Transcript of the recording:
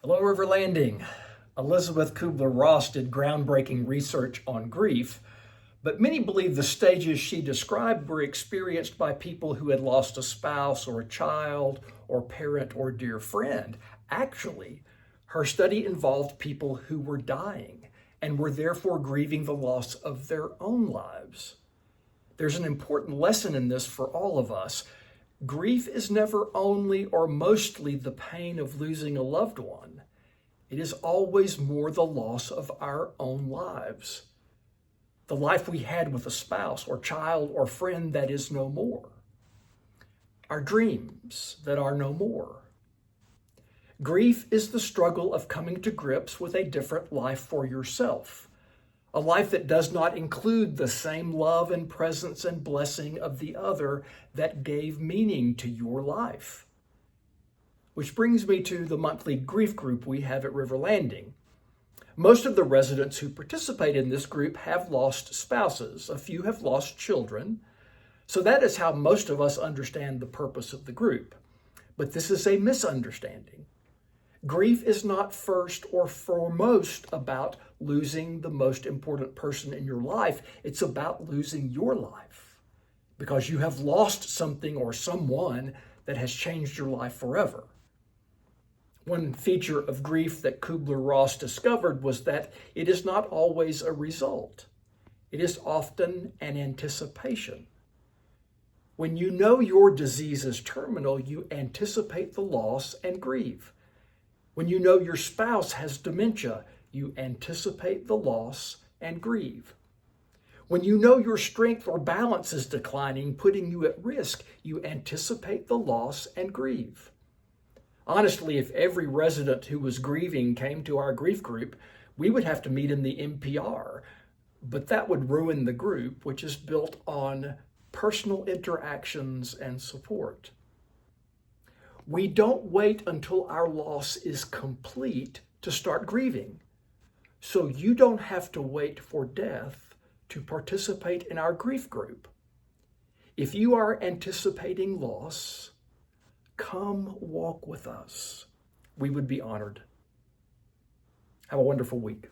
Hello, River Landing. Elizabeth Kubler-Ross did groundbreaking research on grief, but many believe the stages she described were experienced by people who had lost a spouse or a child or parent or dear friend. Actually, her study involved people who were dying and were therefore grieving the loss of their own lives. There's an important lesson in this for all of us. Grief is never only or mostly the pain of losing a loved one. It is always more the loss of our own lives. The life we had with a spouse or child or friend that is no more. Our dreams that are no more. Grief is the struggle of coming to grips with a different life for yourself. A life that does not include the same love and presence and blessing of the other that gave meaning to your life. Which brings me to the monthly grief group we have at River Landing. Most of the residents who participate in this group have lost spouses. A few have lost children. So that is how most of us understand the purpose of the group. But this is a misunderstanding. Grief is not first or foremost about losing the most important person in your life. It's about losing your life because you have lost something or someone that has changed your life forever. One feature of grief that Kubler-Ross discovered was that it is not always a result. It is often an anticipation. When you know your disease is terminal, you anticipate the loss and grieve. When you know your spouse has dementia, you anticipate the loss and grieve. When you know your strength or balance is declining, putting you at risk, you anticipate the loss and grieve. Honestly, if every resident who was grieving came to our grief group, we would have to meet in the NPR, but that would ruin the group, which is built on personal interactions and support. We don't wait until our loss is complete to start grieving. So you don't have to wait for death to participate in our grief group. If you are anticipating loss, come walk with us. We would be honored. Have a wonderful week.